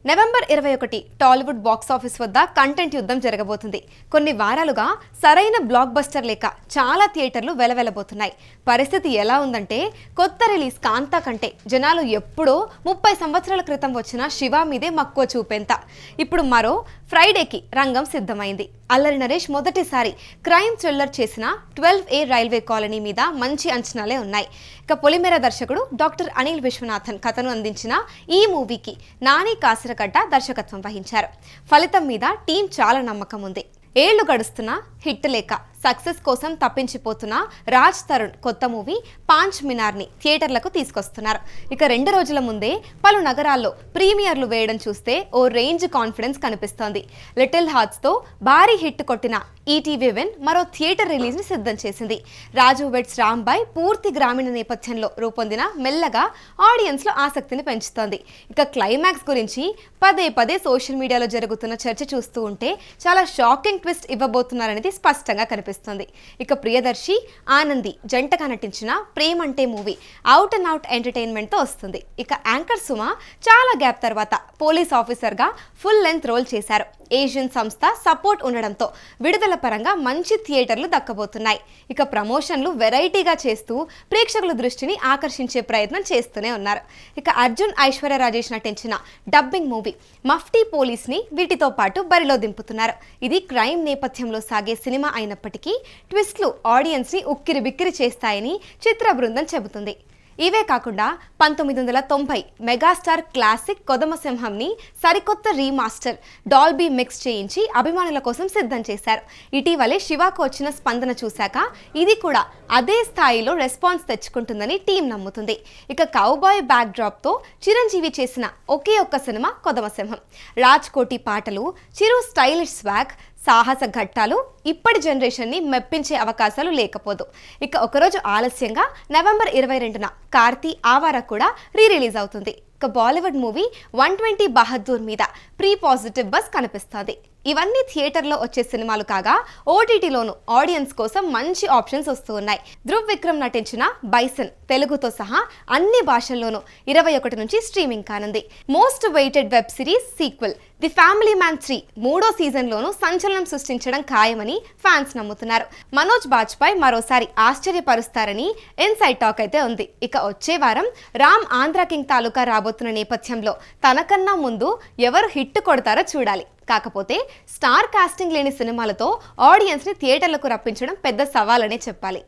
November 21 Tollywood box office వద్ద content యుద్ధం జరగబోతుంది. కొన్ని వారాలుగా సరైన బ్లాక్ బస్టర్ లేక చాలా థియేటర్లు వెలవెలబోతున్నాయి. పరిస్థితి ఎలా ఉందంటే కొత్త రిలీజ్ కాంతా కంటే జనాలు ఎప్పుడో 30 సంవత్సరాల క్రితం వచ్చిన శివ మీదే మక్కువ చూపేంత. ఇప్పుడు మరో ఫ్రైడేకి రంగం సిద్ధమైంది. అల్లరి నరేష్ మొదటిసారి క్రైమ్ థ్రిల్లర్ చేసిన 12A రైల్వే కాలనీ మీద మంచి అంచనాలే ఉన్నాయి. ఇక పొలిమేర దర్శకుడు డాక్టర్ అనిల్ విశ్వనాథన్ కథను అందించిన ఈ మూవీకి నాని కాసిరగడ్డ దర్శకత్వం వహించారు. ఫలితం మీద టీం చాలా నమ్మకం ఉంది. ఏళ్లు గడుస్తున్నా హిట్ లేక సక్సెస్ కోసం తప్పించిపోతున్న రాజ్ తరుణ్ కొత్త మూవీ పాంచ్ మినార్ని థియేటర్లకు తీసుకొస్తున్నారు. ఇక 2 రోజుల ముందే పలు నగరాల్లో ప్రీమియర్లు వేయడం చూస్తే ఓ రేంజ్ కాన్ఫిడెన్స్ కనిపిస్తోంది. లిటిల్ హార్ట్స్తో భారీ హిట్ కొట్టిన ఈటీవీ1 మరో థియేటర్ రిలీజ్ని సిద్ధం చేసింది. రాజు వెడ్స్ రాంబాయ్ పూర్తి గ్రామీణ నేపథ్యంలో రూపొందిన మెల్లగా ఆడియన్స్లో ఆసక్తిని పెంచుతోంది. ఇక క్లైమాక్స్ గురించి పదే సోషల్ మీడియాలో జరుగుతున్న చర్చ చూస్తూ ఉంటే చాలా షాకింగ్ ట్విస్ట్ ఇవ్వబోతున్నారనేది స్పష్టంగా కనిపిస్తుంది. ఇక ప్రియదర్శి ఆనంది జంటగా నటించిన ప్రేమ్ అంటే మూవీ అవుట్ అండ్ అవుట్ ఎంటర్టైన్మెంట్తో వస్తుంది. ఇక యాంకర్ సుమ చాలా గ్యాప్ తర్వాత పోలీస్ ఆఫీసర్గా ఫుల్ లెంత్ రోల్ చేశారు. ఏషియన్ సంస్థ సపోర్ట్ ఉండడంతో విడుదల పరంగా మంచి థియేటర్లు దక్కబోతున్నాయి. ఇక ప్రమోషన్లు వెరైటీగా చేస్తూ ప్రేక్షకుల దృష్టిని ఆకర్షించే ప్రయత్నం చేస్తూనే ఉన్నారు. ఇక అర్జున్ ఐశ్వర్య రాజేష్ నటించిన డబ్బింగ్ మూవీ మఫ్టీ పోలీస్ని వీటితో పాటు బరిలో దింపుతున్నారు. ఇది క్రైమ్ నేపథ్యంలో సాగే సినిమా అయినప్పటికీ ట్విస్ట్లు ఆడియన్స్ని ఉక్కిరి బిక్కిరి చేస్తాయని చిత్ర బృందం చెబుతుంది. ఇవే కాకుండా 1990 మెగాస్టార్ క్లాసిక్ కొదమసింహంని సరికొత్త రీమాస్టర్ డాల్బీ మిక్స్ చేయించి అభిమానుల కోసం సిద్ధం చేశారు. ఇటీవలే శివకు వచ్చిన స్పందన చూశాక ఇది కూడా అదే స్థాయిలో రెస్పాన్స్ తెచ్చుకుంటుందని టీం నమ్ముతుంది. ఇక కౌబాయ్ బ్యాక్ డ్రాప్తో చిరంజీవి చేసిన ఒకే ఒక్క సినిమా కొదమసింహం. రాజ్ కోటి పాటలు, చిరు స్టైలిష్ స్వాగ్, సాహస ఘట్టాలు ఇప్పటి జనరేషన్ని మెప్పించే అవకాశాలు లేకపోదు. ఇక ఒకరోజు ఆలస్యంగా నవంబర్ 22న కార్తీ ఆవార కూడా రిలీజ్ అవుతుంది. ఇక బాలీవుడ్ మూవీ 120 బహదూర్ మీద ప్రీ పాజిటివ్ బస్ కనిపిస్తుంది. ఇవన్నీ థియేటర్లో వచ్చే సినిమాలు కాగా ఓటీటీలోను ఆడియన్స్ కోసం మంచి ఆప్షన్స్ వస్తూ ఉన్నాయి. ధృవ్ విక్రమ్ నటించిన బైసన్ తెలుగుతో సహా అన్ని భాషల్లోనూ 21 నుంచి స్ట్రీమింగ్ కానుంది. Most waited web series sequel the family man 3 3వ సీజన్లోనూ సంచలనం సృష్టించడం ఖాయమని ఫ్యాన్స్ నమ్ముతున్నారు. మనోజ్ బాజ్పాయ్ మరోసారి ఆశ్చర్యపరుస్తారని ఇన్సైడ్ టాక్ అయితే ఉంది. ఇక వచ్చే వారం రామ్ ఆంధ్ర కింగ్ తాలూకా రాబోతున్న నేపథ్యంలో తనకన్నా ముందు ఎవరు హిట్ కొడతారో చూడాలి. కాకపోతే స్టార్ కాస్టింగ్ లేని సినిమాలతో ఆడియన్స్ని థియేటర్లకు రప్పించడం పెద్ద సవాలనే చెప్పాలి.